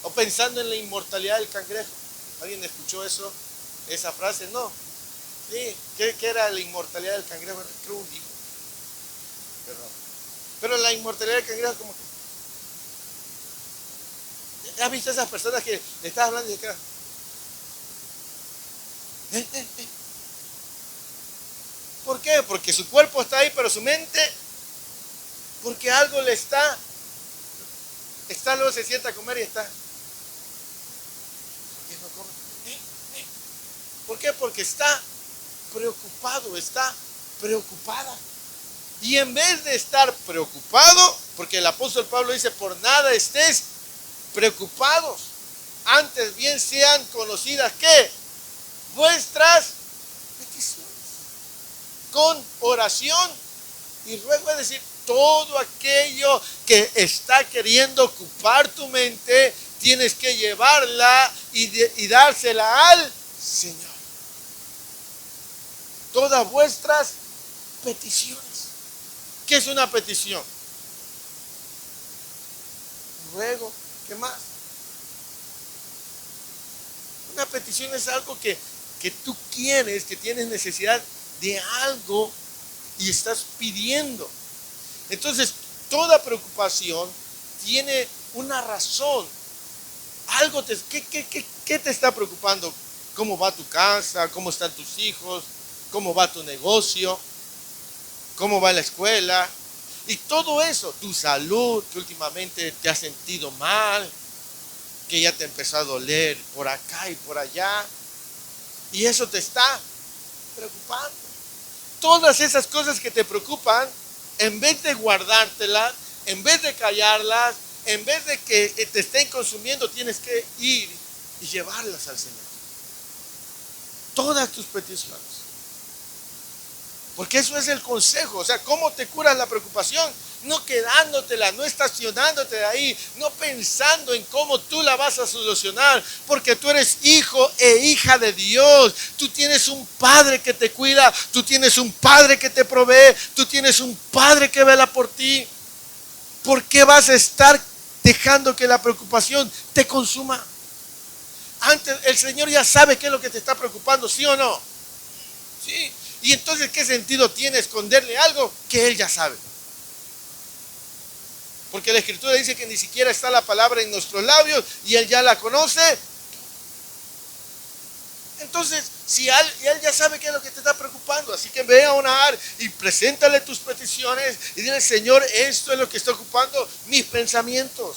o pensando en la inmortalidad del cangrejo? ¿Alguien escuchó eso? Esa frase, no. Sí, ¿qué era la inmortalidad del cangrejo? Creo un libro. Pero la inmortalidad del cangrejo como que... ¿Has visto esas personas que le estás hablando y se quedan? ¿Por qué? Porque su cuerpo está ahí, pero su mente, porque algo le está, luego se sienta a comer y está. ¿Por qué no come? ¿Por qué? Porque está preocupado, está preocupada. Y en vez de estar preocupado, porque el apóstol Pablo dice, por nada estés preocupados, antes bien sean conocidas, ¿qué? Vuestras peticiones. Con oración y ruego, es decir, todo aquello que está queriendo ocupar tu mente, tienes que llevarla y dársela al Señor. Todas vuestras peticiones. ¿Qué es una petición? Ruego, ¿qué más? Una petición es algo que tú quieres, que tienes necesidad de algo y estás pidiendo. Entonces, toda preocupación tiene una razón. Algo ¿qué te está preocupando? ¿Cómo va tu casa? ¿Cómo están tus hijos? ¿Cómo va tu negocio? ¿Cómo va la escuela? Y todo eso, tu salud, que últimamente te has sentido mal, que ya te empezó a doler por acá y por allá. Y eso te está preocupando. Todas esas cosas que te preocupan, en vez de guardártelas, en vez de callarlas, en vez de que te estén consumiendo, tienes que ir y llevarlas al Señor. Todas tus peticiones. Porque eso es el consejo. O sea, ¿cómo te curas la preocupación? No quedándotela, no estacionándote ahí, no pensando en cómo tú la vas a solucionar. Porque tú eres hijo e hija de Dios. Tú tienes un Padre que te cuida, tú tienes un Padre que te provee, tú tienes un Padre que vela por ti. ¿Por qué vas a estar dejando que la preocupación te consuma? Antes el Señor ya sabe qué es lo que te está preocupando, ¿sí o no? Sí. Y entonces, ¿qué sentido tiene esconderle algo que Él ya sabe? Porque la Escritura dice que ni siquiera está la palabra en nuestros labios y Él ya la conoce. Entonces, si Él ya sabe qué es lo que te está preocupando, así que ve a orar y preséntale tus peticiones y dile: Señor, esto es lo que está ocupando mis pensamientos.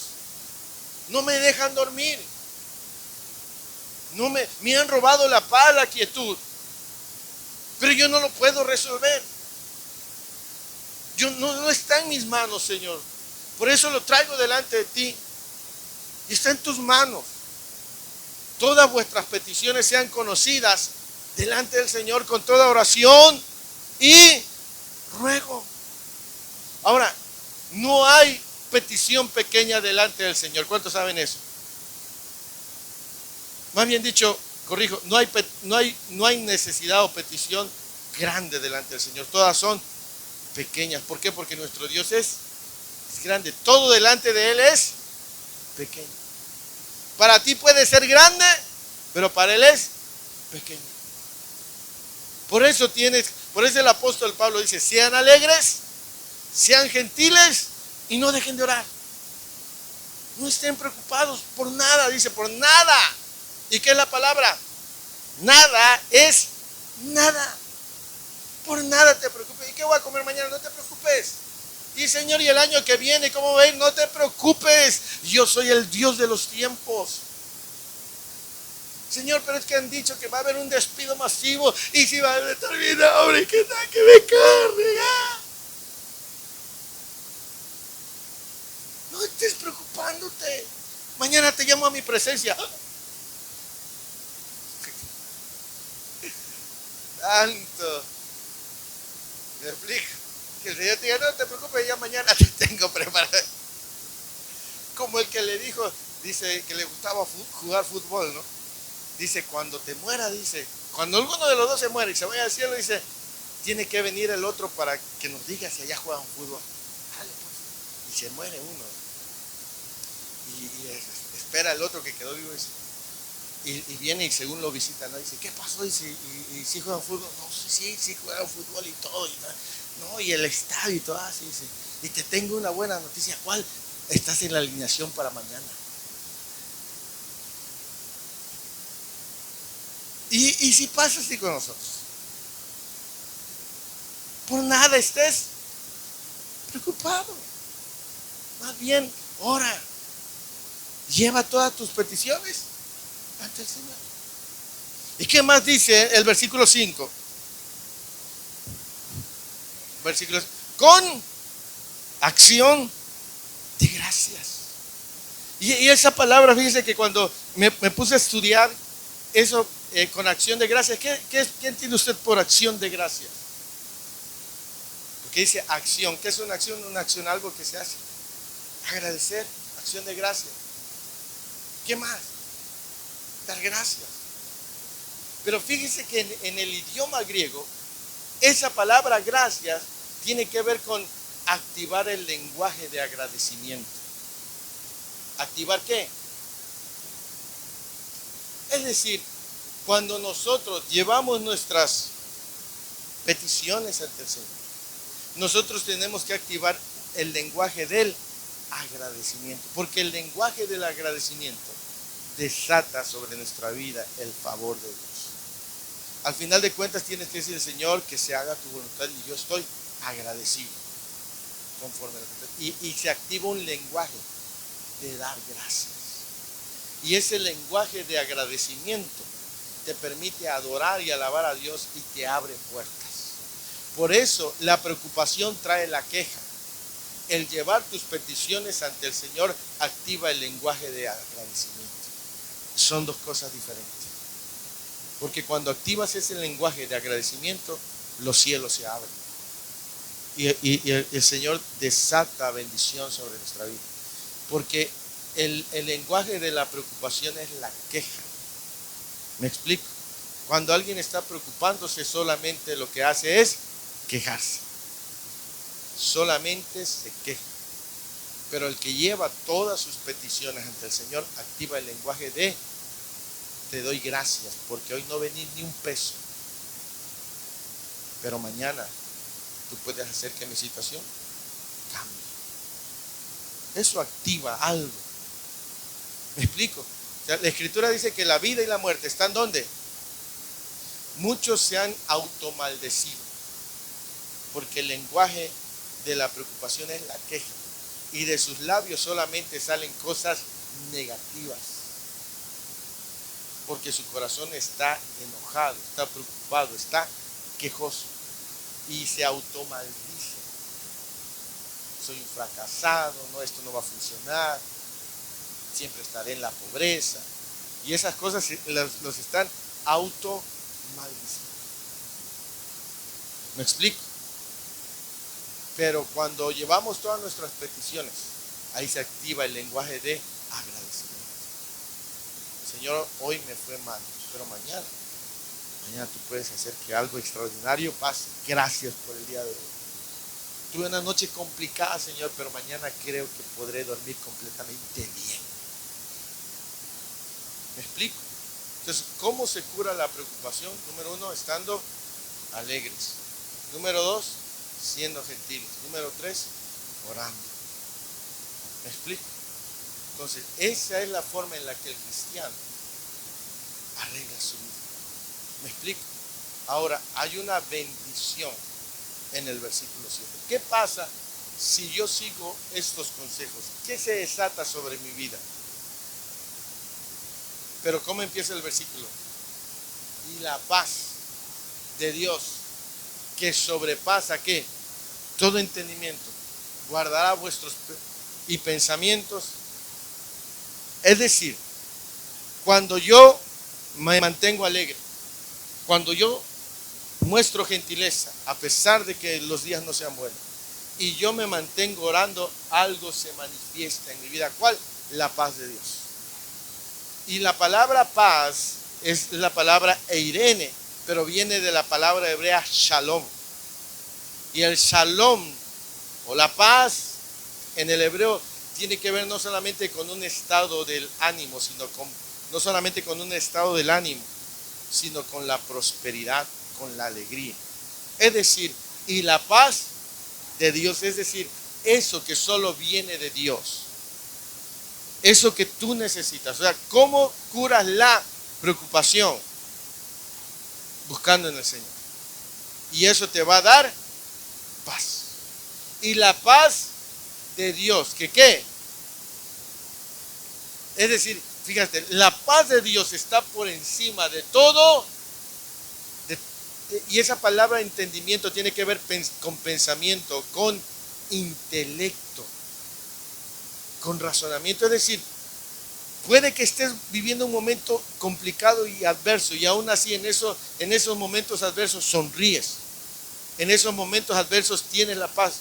No me dejan dormir. Me han robado la paz, la quietud. Pero yo no lo puedo resolver. No está en mis manos, Señor. Por eso lo traigo delante de ti. Y está en tus manos. Todas vuestras peticiones sean conocidas delante del Señor con toda oración y ruego. Ahora, no hay petición pequeña delante del Señor. ¿Cuántos saben eso? Más bien dicho, corrijo, no hay necesidad o petición grande delante del Señor. Todas son pequeñas. ¿Por qué? Porque nuestro Dios es grande. Todo delante de Él es pequeño. Para ti puede ser grande, pero para Él es pequeño. Por eso el apóstol Pablo dice: sean alegres, sean gentiles y no dejen de orar. No estén preocupados por nada, dice, por nada. ¿Y qué es la palabra? Nada es nada. Por nada te preocupes. ¿Y qué voy a comer mañana? No te preocupes. Y Señor, y el año que viene, ¿cómo va a ir? No te preocupes. Yo soy el Dios de los tiempos. Señor, pero es que han dicho que va a haber un despido masivo. Y si va a estar bien, hombre, ¿qué tal que me cargue? No estés preocupándote. Mañana te llamo a mi presencia. Tanto. Me explico. Que el Señor te diga: no te preocupes, ya mañana te tengo preparado. Como el que le dijo, dice que le gustaba jugar fútbol, ¿no? Dice: cuando te muera, dice, cuando alguno de los dos se muere y se vaya al cielo, dice, tiene que venir el otro para que nos diga si allá juegan fútbol. Dale, pues. Y se muere uno. Y espera el otro que quedó vivo. Y viene y según lo visita, ¿no? Dice: ¿qué pasó? Dice: ¿y si juegan fútbol? No, sí juegan fútbol y todo. No, y el estadio y todo así. Dice: y te tengo una buena noticia. ¿Cuál? Estás en la alineación para mañana. Y si pasa así con nosotros, por nada estés preocupado. Más bien, ora. Lleva todas tus peticiones ante el Señor. ¿Y qué más dice el versículo 5? Con acción de gracias. Y esa palabra, fíjese que cuando me puse a estudiar eso, con acción de gracias, ¿qué entiende usted por acción de gracias? Porque dice acción. ¿Qué es una acción? Una acción, algo que se hace. Agradecer, acción de gracias. ¿Qué más? Dar gracias. Pero fíjese que en el idioma griego, esa palabra gracias tiene que ver con activar el lenguaje de agradecimiento. ¿Activar qué? Es decir, cuando nosotros llevamos nuestras peticiones ante el Señor, nosotros tenemos que activar el lenguaje del agradecimiento, porque el lenguaje del agradecimiento desata sobre nuestra vida el favor de Dios. Al final de cuentas tienes que decir, Señor, que se haga tu voluntad, y yo estoy agradecido conforme a la voluntad. Y se activa un lenguaje de dar gracias. Y ese lenguaje de agradecimiento te permite adorar y alabar a Dios y te abre puertas. Por eso la preocupación trae la queja. El llevar tus peticiones ante el Señor activa el lenguaje de agradecimiento. Son dos cosas diferentes. Porque cuando activas ese lenguaje de agradecimiento, los cielos se abren. Y el Señor desata bendición sobre nuestra vida. Porque el lenguaje de la preocupación es la queja. ¿Me explico? Cuando alguien está preocupándose, solamente lo que hace es quejarse. Solamente se queja. Pero el que lleva todas sus peticiones ante el Señor activa el lenguaje de te doy gracias porque hoy no vení ni un peso, pero mañana tú puedes hacer que mi situación cambie. Eso activa algo. ¿Me explico? O sea, la Escritura dice que la vida y la muerte están ¿dónde? Muchos se han automaldecido porque el lenguaje de la preocupación es la queja y de sus labios solamente salen cosas negativas porque su corazón está enojado, está preocupado, está quejoso y se automaldice. Soy un fracasado, no, esto no va a funcionar, siempre estaré en la pobreza. Y esas cosas los están automaldiciendo. ¿Me explico? Pero cuando llevamos todas nuestras peticiones, ahí se activa el lenguaje de agradecimiento. Señor, hoy me fue mal, pero mañana tú puedes hacer que algo extraordinario pase. Gracias por el día de hoy. Tuve una noche complicada, Señor, pero mañana creo que podré dormir completamente bien. ¿Me explico? Entonces, ¿cómo se cura la preocupación? Número 1, estando alegres. Número 2, siendo gentiles. Número 3, orando. ¿Me explico? Entonces, esa es la forma en la que el cristiano arregla su vida. ¿Me explico? Ahora, hay una bendición en el versículo 7. ¿Qué pasa si yo sigo estos consejos? ¿Qué se desata sobre mi vida? Pero ¿cómo empieza el versículo? Y la paz de Dios, que sobrepasa ¿qué? Todo entendimiento, guardará vuestros y pensamientos. Es decir, cuando yo me mantengo alegre, cuando yo muestro gentileza, a pesar de que los días no sean buenos, y yo me mantengo orando, algo se manifiesta en mi vida. ¿Cuál? La paz de Dios. Y la palabra paz es la palabra eirene, pero viene de la palabra hebrea shalom. Y el shalom o la paz en el hebreo tiene que ver no solamente con un estado del ánimo, no solamente con un estado del ánimo, sino con la prosperidad, con la alegría. Es decir, y la paz de Dios, es decir, eso que solo viene de Dios. Eso que tú necesitas. O sea, ¿cómo curas la preocupación? Buscando en el Señor. Y eso te va a dar paz. Y la paz de Dios, ¿que qué? Es decir, fíjate, la paz de Dios está por encima de todo. Y esa palabra entendimiento tiene que ver con pensamiento, con intelecto, con razonamiento. Es decir, puede que estés viviendo un momento complicado y adverso, y aún así en esos momentos adversos sonríes. En esos momentos adversos tienes la paz.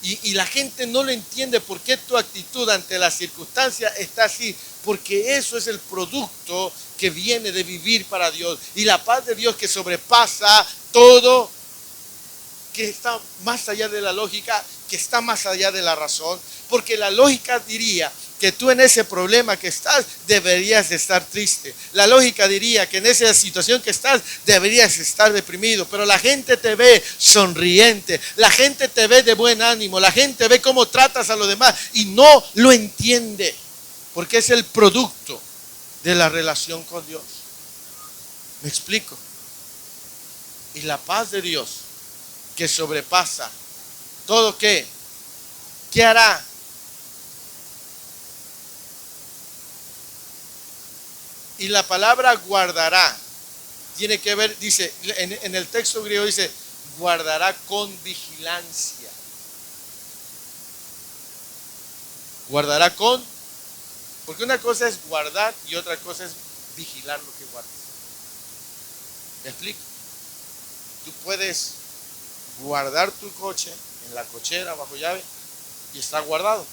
Y la gente no lo entiende por qué tu actitud ante la circunstancia está así. Porque eso es el producto que viene de vivir para Dios. Y la paz de Dios que sobrepasa todo que está más allá de la lógica, que está más allá de la razón, porque la lógica diría que tú en ese problema que estás deberías de estar triste. La lógica diría que en esa situación que estás deberías estar deprimido, pero la gente te ve sonriente, la gente te ve de buen ánimo, la gente ve cómo tratas a los demás y no lo entiende, porque es el producto de la relación con Dios. ¿Me explico? Y la paz de Dios, que sobrepasa todo, ¿qué hará? Y la palabra guardará tiene que ver, dice, en el texto griego dice, guardará con vigilancia. Guardará con, porque una cosa es guardar y otra cosa es vigilar lo que guardas. ¿Me explico? Tú puedes guardar tu coche en la cochera bajo llave y está guardado,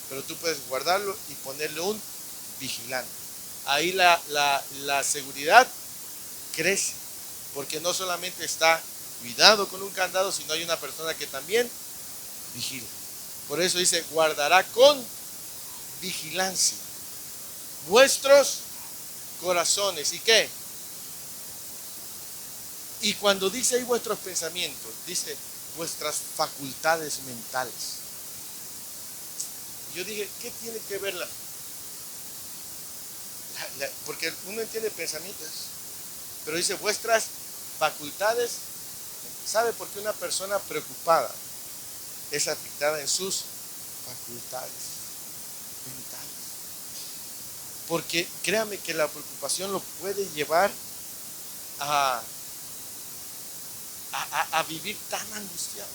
pero tú puedes guardarlo y ponerle un vigilante. Ahí la seguridad crece, porque no solamente está cuidado con un candado, sino hay una persona que también vigila. Por eso dice, guardará con vigilancia vuestros corazones. ¿Y qué? Y cuando dice ahí vuestros pensamientos, dice vuestras facultades mentales. Yo dije, ¿qué tiene que ver porque uno entiende pensamientos, pero dice vuestras facultades? ¿Sabe por qué una persona preocupada es afectada en sus facultades mentales? Porque créame que la preocupación lo puede llevar a vivir tan angustiado.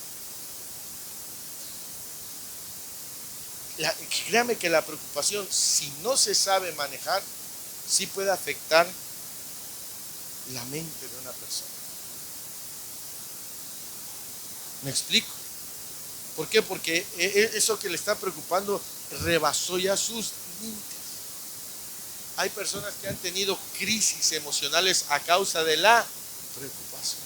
Créame que la preocupación, si no se sabe manejar, sí puede afectar la mente de una persona. ¿Me explico? ¿Por qué? Porque eso que le está preocupando rebasó ya sus límites. Hay personas que han tenido crisis emocionales a causa de la preocupación.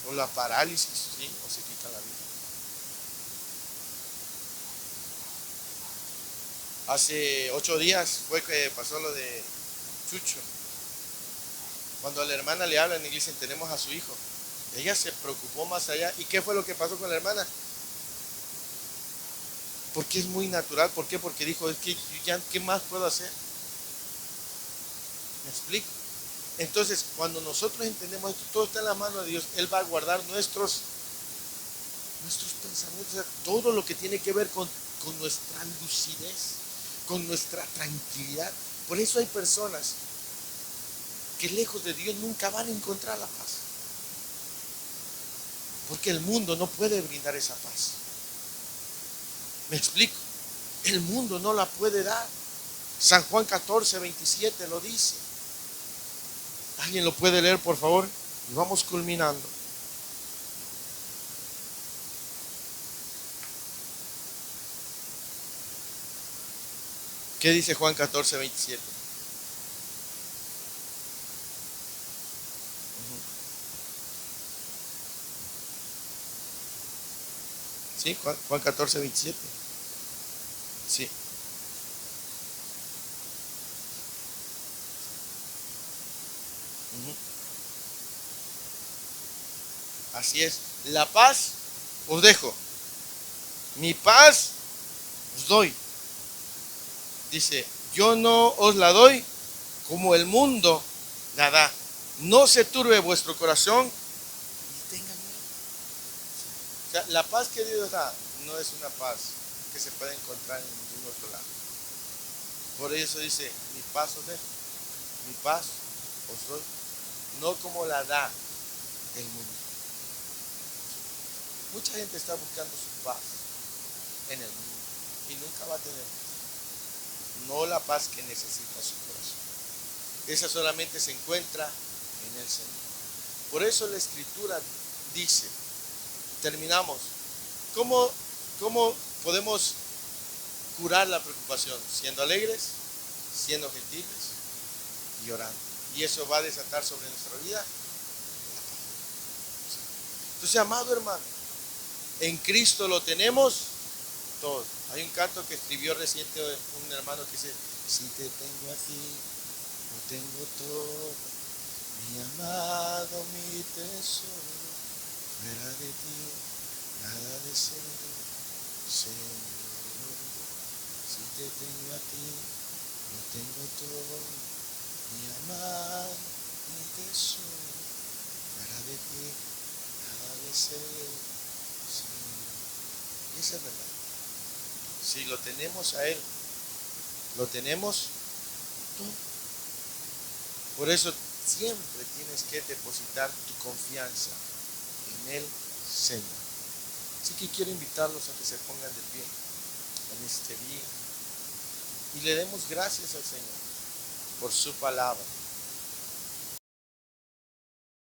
O la parálisis, ¿sí? O se quita la vida. Hace 8 días fue que pasó lo de Chucho. Cuando a la hermana le hablan y le dicen, tenemos a su hijo. Ella se preocupó más allá. ¿Y qué fue lo que pasó con la hermana? Porque es muy natural. ¿Por qué? Porque dijo, es que ya, ¿qué más puedo hacer? ¿Me explico? Entonces, cuando nosotros entendemos esto, todo está en la mano de Dios. Él va a guardar nuestros pensamientos, o sea, todo lo que tiene que ver con nuestra lucidez, con nuestra tranquilidad. Por eso hay personas que lejos de Dios nunca van a encontrar la paz, porque el mundo no puede brindar esa paz. ¿Me explico? El mundo no la puede dar. San Juan 14, 27 lo dice. ¿Alguien lo puede leer, por favor? Y vamos culminando. ¿Qué dice Juan 14, 27? ¿Sí? Juan 14, 27. Sí. Así es. La paz os dejo. Mi paz os doy. Dice, yo no os la doy como el mundo la da. No se turbe vuestro corazón ni tengan miedo. O sea, la paz que Dios da no es una paz que se puede encontrar en ningún otro lado. Por eso dice, mi paz os dejo, mi paz os doy, no como la da el mundo. Mucha gente está buscando su paz en el mundo y nunca va a tener no la paz que necesita su corazón. Esa solamente se encuentra en el Señor. Por eso la Escritura dice, terminamos, ¿cómo podemos curar la preocupación? Siendo alegres, siendo gentiles y orando. y eso va a desatar sobre nuestra vida. Entonces, amado hermano, en Cristo lo tenemos todo. Hay un canto que escribió reciente un hermano que dice: si te tengo a ti, lo tengo todo, mi amado, mi tesoro, fuera de ti, nada deseo, Señor. Si te tengo a ti, lo tengo todo, mi amado, mi tesoro, fuera de ti, nada deseo, Señor. Y esa es verdad. Si lo tenemos a Él, lo tenemos todo. Por eso siempre tienes que depositar tu confianza en el Señor. Así que quiero invitarlos a que se pongan de pie en este día y le demos gracias al Señor por su palabra.